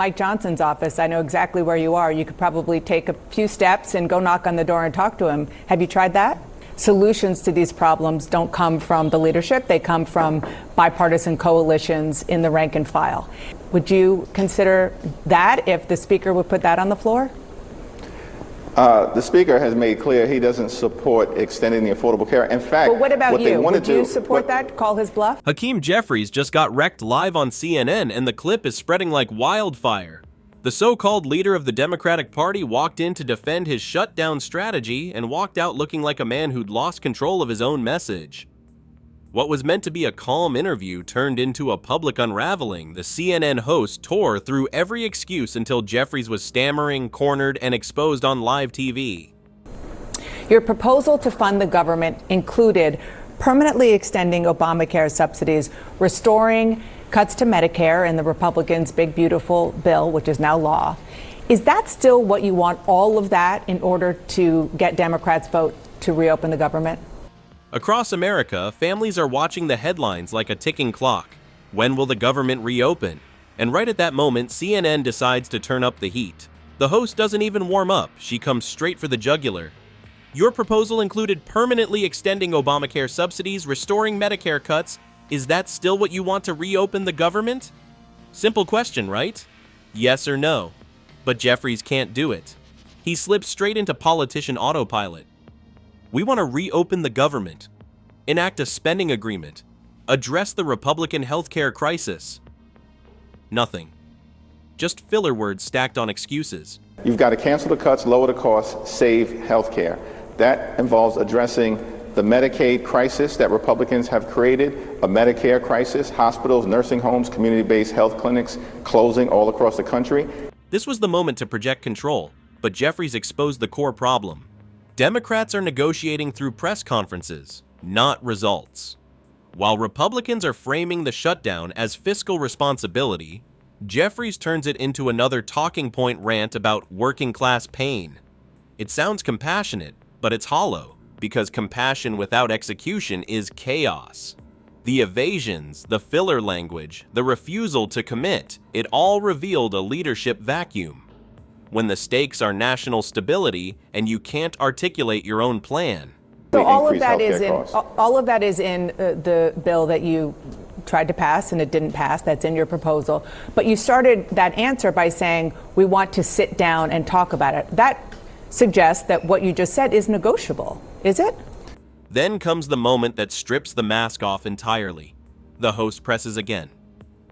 Mike Johnson's office. I know exactly where you are. You could probably take a few steps and go knock on the door and talk to him. Have you tried that? Solutions to these problems don't come from the leadership. They come from bipartisan coalitions in the rank and file. Would you consider that if the Speaker would put that on the floor? The Speaker has made clear he doesn't support extending the Affordable Care. In fact, but what about you? Would you support that? that? Call his bluff? Hakeem Jeffries just got wrecked live on CNN, and the clip is spreading like wildfire. The so-called leader of the Democratic Party walked in to defend his shutdown strategy and walked out looking like a man who'd lost control of his own message. What was meant to be a calm interview turned into a public unraveling. The CNN host tore through every excuse until Jeffries was stammering, cornered, and exposed on live TV. Your proposal to fund the government included permanently extending Obamacare subsidies, restoring cuts to Medicare in the Republicans' big, beautiful bill, which is now law. Is that still what you want, all of that, in order to get Democrats' vote to reopen the government? Across America, families are watching the headlines like a ticking clock. When will the government reopen? And right at that moment, CNN decides to turn up the heat. The host doesn't even warm up. She comes straight for the jugular. Your proposal included permanently extending Obamacare subsidies, restoring Medicare cuts. Is that still what you want to reopen the government? Simple question, right? Yes or no. But Jeffries can't do it. He slips straight into politician autopilot. We want to reopen the government, enact a spending agreement, address the Republican healthcare crisis. Nothing. Just filler words stacked on excuses. You've got to cancel the cuts, lower the costs, save healthcare. That involves addressing the Medicaid crisis that Republicans have created, a Medicare crisis, hospitals, nursing homes, community-based health clinics closing all across the country. This was the moment to project control, but Jeffries exposed the core problem. Democrats are negotiating through press conferences, not results. While Republicans are framing the shutdown as fiscal responsibility, Jeffries turns it into another talking point rant about working-class pain. It sounds compassionate, but it's hollow, because compassion without execution is chaos. The evasions, the filler language, the refusal to commit, it all revealed a leadership vacuum. When the stakes are national stability and you can't articulate your own plan. So all of that is in the bill that you tried to pass and it didn't pass. That's in your proposal. But you started that answer by saying we want to sit down and talk about it. That suggests that what you just said is negotiable, is it? Then comes the moment that strips the mask off entirely. The host presses again.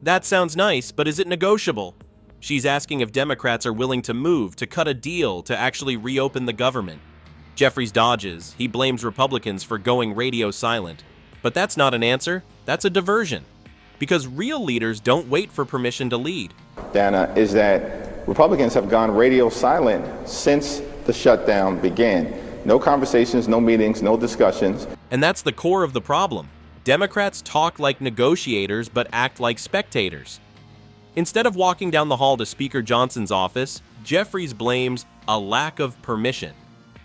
That sounds nice, but is it negotiable? She's asking if Democrats are willing to move, to cut a deal, to actually reopen the government. Jeffries dodges. He blames Republicans for going radio silent. But that's not an answer. That's a diversion. Because real leaders don't wait for permission to lead. Dana, is that Republicans have gone radio silent since the shutdown began. No conversations, no meetings, no discussions. And that's the core of the problem. Democrats talk like negotiators but act like spectators. Instead of walking down the hall to Speaker Johnson's office, Jeffries blames a lack of permission.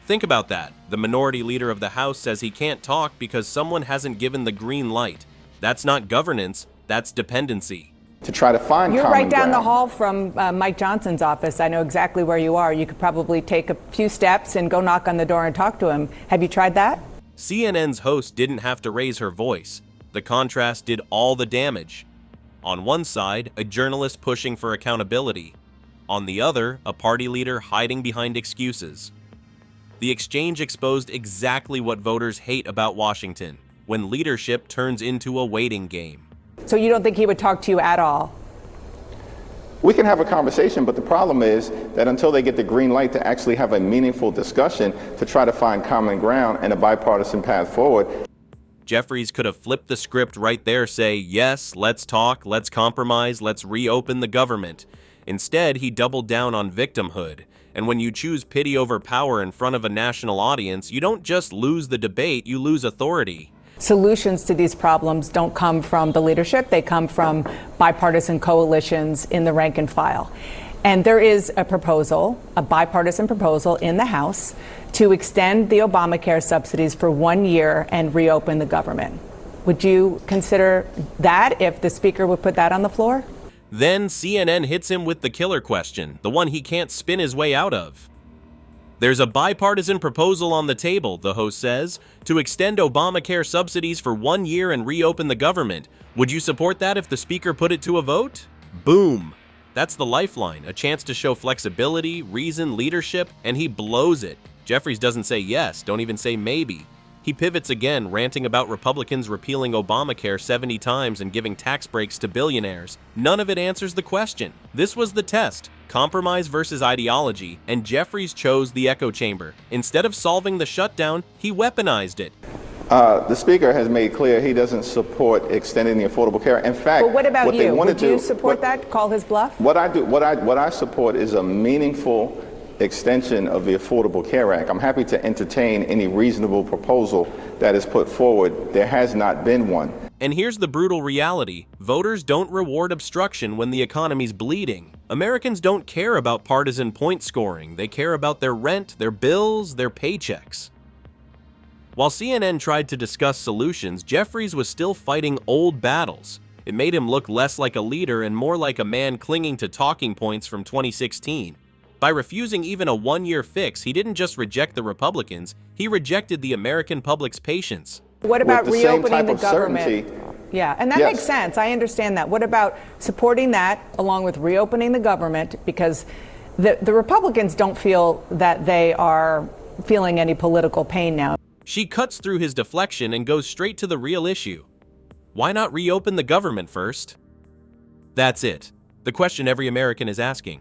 Think about that. The minority leader of the House says he can't talk because someone hasn't given the green light. That's not governance, that's dependency. To try to find You're common right down ground. the hall from Mike Johnson's office. I know exactly where you are. You could probably take a few steps and go knock on the door and talk to him. Have you tried that? CNN's host didn't have to raise her voice. The contrast did all the damage. On one side, a journalist pushing for accountability. On the other, a party leader hiding behind excuses. The exchange exposed exactly what voters hate about Washington, when leadership turns into a waiting game. So you don't think he would talk to you at all? We can have a conversation, but the problem is that until they get the green light to actually have a meaningful discussion to try to find common ground and a bipartisan path forward. Jeffries could have flipped the script right there, say, yes, let's talk, let's compromise, let's reopen the government. Instead, he doubled down on victimhood. And when you choose pity over power in front of a national audience, you don't just lose the debate, you lose authority. Solutions to these problems don't come from the leadership. They come from bipartisan coalitions in the rank and file. And there is a proposal, a bipartisan proposal in the House to extend the Obamacare subsidies for 1 year and reopen the government. Would you consider that if the Speaker would put that on the floor? Then CNN hits him with the killer question, the one he can't spin his way out of. There's a bipartisan proposal on the table, the host says, to extend Obamacare subsidies for 1 year and reopen the government. Would you support that if the speaker put it to a vote? Boom! That's the lifeline, a chance to show flexibility, reason, leadership, and he blows it. Jeffries doesn't say yes, don't even say maybe. He pivots again, ranting about Republicans repealing Obamacare 70 times and giving tax breaks to billionaires. None of it answers the question. This was the test, compromise versus ideology, and Jeffries chose the echo chamber. Instead of solving the shutdown, he weaponized it. The speaker has made clear he doesn't support extending the Affordable Care. In fact, But what about you? Would you support what, that? Call his bluff? What I support is a meaningful extension of the Affordable Care Act. I'm happy to entertain any reasonable proposal that is put forward. There has not been one. And here's the brutal reality. Voters don't reward obstruction when the economy's bleeding. Americans don't care about partisan point scoring. They care about their rent, their bills, their paychecks. While CNN tried to discuss solutions, Jeffries was still fighting old battles. It made him look less like a leader and more like a man clinging to talking points from 2016. By refusing even a one-year fix, he didn't just reject the Republicans, he rejected the American public's patience. What about With the same reopening type the of government? certainty. Yeah, and that Yes. makes sense. I understand that. What about supporting that along with reopening the government? Because the Republicans don't feel that they are feeling any political pain now. She cuts through his deflection and goes straight to the real issue. Why not reopen the government first? That's it, the question every American is asking.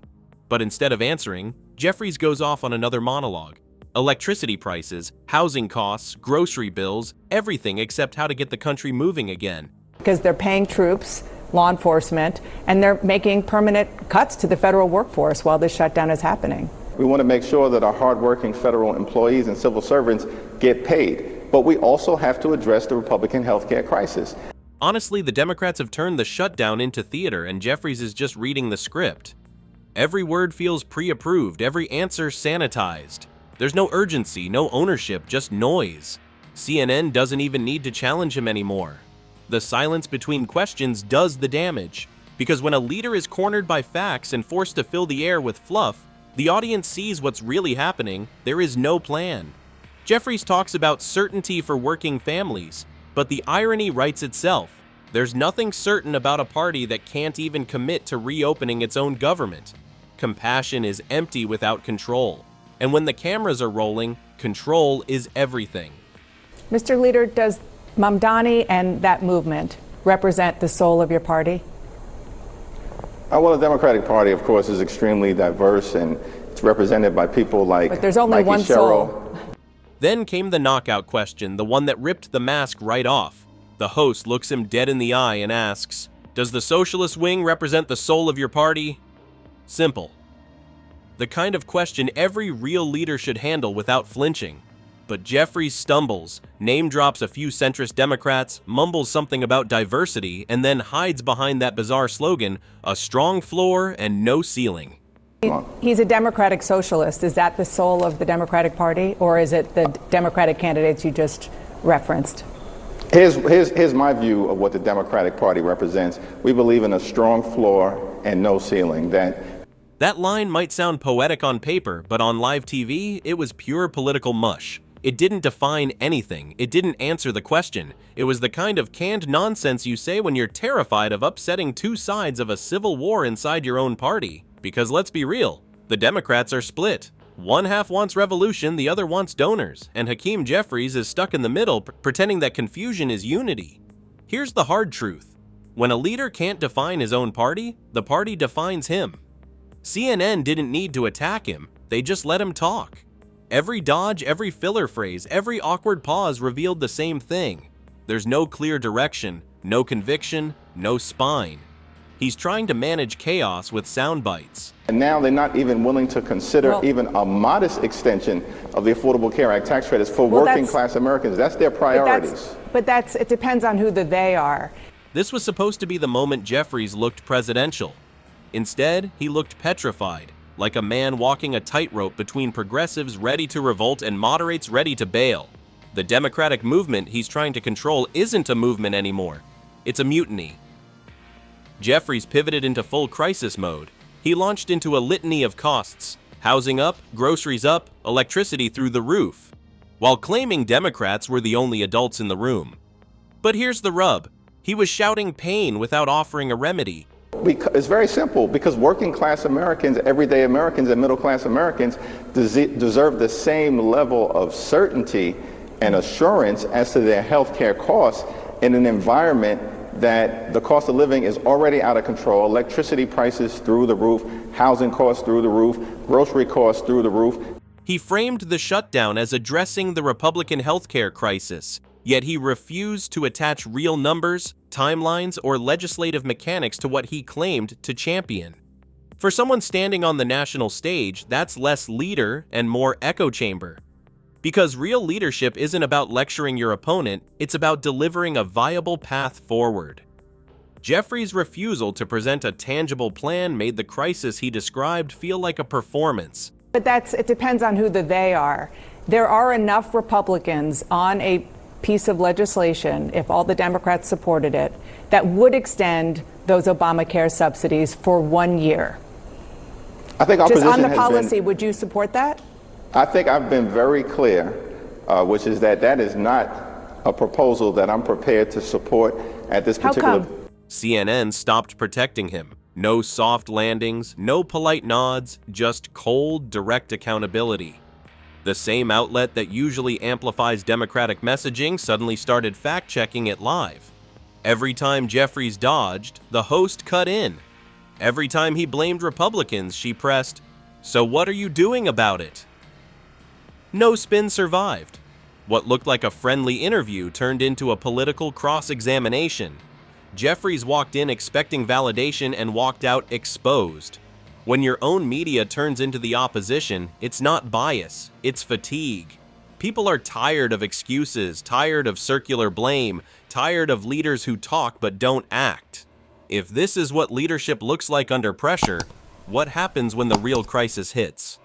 But instead of answering, Jeffries goes off on another monologue. Electricity prices, housing costs, grocery bills, everything except how to get the country moving again. Because they're paying troops, law enforcement, and they're making permanent cuts to the federal workforce while this shutdown is happening. We want to make sure that our hardworking federal employees and civil servants get paid. But we also have to address the Republican health care crisis. Honestly, the Democrats have turned the shutdown into theater and Jeffries is just reading the script. Every word feels pre-approved, every answer sanitized. There's no urgency, no ownership, just noise. CNN doesn't even need to challenge him anymore. The silence between questions does the damage. Because when a leader is cornered by facts and forced to fill the air with fluff, the audience sees what's really happening. There is no plan. Jeffries talks about certainty for working families, but the irony writes itself. There's nothing certain about a party that can't even commit to reopening its own government. Compassion is empty without control. And when the cameras are rolling, control is everything. Mr. Leader, does Mamdani and that movement represent the soul of your party? Well, the Democratic Party, of course, is extremely diverse, and it's represented by people like But there's only Mikey one Sherrill. soul. Then came the knockout question, the one that ripped the mask right off. The host looks him dead in the eye and asks, "Does the socialist wing represent the soul of your party?" Simple. The kind of question every real leader should handle without flinching. But Jeffries stumbles, name drops a few centrist Democrats, mumbles something about diversity, and then hides behind that bizarre slogan, "A strong floor and no ceiling." He's a Democratic socialist. Is that the soul of the Democratic Party, or is it the Democratic candidates you just referenced? Here's my view of what the Democratic Party represents. We believe in a strong floor and no ceiling. That line might sound poetic on paper, but on live TV, it was pure political mush. It didn't define anything. It didn't answer the question. It was the kind of canned nonsense you say when you're terrified of upsetting two sides of a civil war inside your own party. Because let's be real, the Democrats are split. One half wants revolution, the other wants donors, and Hakeem Jeffries is stuck in the middle pretending that confusion is unity. Here's the hard truth. When a leader can't define his own party, the party defines him. CNN didn't need to attack him, they just let him talk. Every dodge, every filler phrase, every awkward pause revealed the same thing. There's no clear direction, no conviction, no spine. He's trying to manage chaos with sound bites. And now they're not even willing to consider even a modest extension of the Affordable Care Act tax credits for working class Americans. That's their priorities. But it depends on who the they are. This was supposed to be the moment Jeffries looked presidential. Instead, he looked petrified, like a man walking a tightrope between progressives ready to revolt and moderates ready to bail. The Democratic movement he's trying to control isn't a movement anymore. It's a mutiny. Jeffries pivoted into full crisis mode. He launched into a litany of costs: housing up, groceries up, electricity through the roof, while claiming Democrats were the only adults in the room. But here's the rub. He was shouting pain without offering a remedy. It's very simple, because working class Americans, everyday Americans, and middle class Americans deserve the same level of certainty and assurance as to their health care costs in an environment that the cost of living is already out of control, electricity prices through the roof, housing costs through the roof, grocery costs through the roof. He framed the shutdown as addressing the Republican healthcare crisis, yet he refused to attach real numbers, timelines, or legislative mechanics to what he claimed to champion. For someone standing on the national stage, that's less leader and more echo chamber. Because real leadership isn't about lecturing your opponent, it's about delivering a viable path forward. Jeffries' refusal to present a tangible plan made the crisis he described feel like a performance. But it depends on who the they are. There are enough Republicans on a piece of legislation, if all the Democrats supported it, that would extend those Obamacare subsidies for 1 year. I think our Just position on the has policy, been, would you support that? I think I've been very clear, which is that is not a proposal that I'm prepared to support at this particular. How come? CNN stopped protecting him. No soft landings, no polite nods, just cold, direct accountability. The same outlet that usually amplifies Democratic messaging suddenly started fact-checking it live. Every time Jeffries dodged, the host cut in. Every time he blamed Republicans, she pressed, "So what are you doing about it?" No spin survived. What looked like a friendly interview turned into a political cross-examination. Jeffries walked in expecting validation and walked out exposed. When your own media turns into the opposition, it's not bias, it's fatigue. People are tired of excuses, tired of circular blame, tired of leaders who talk but don't act. If this is what leadership looks like under pressure, what happens when the real crisis hits?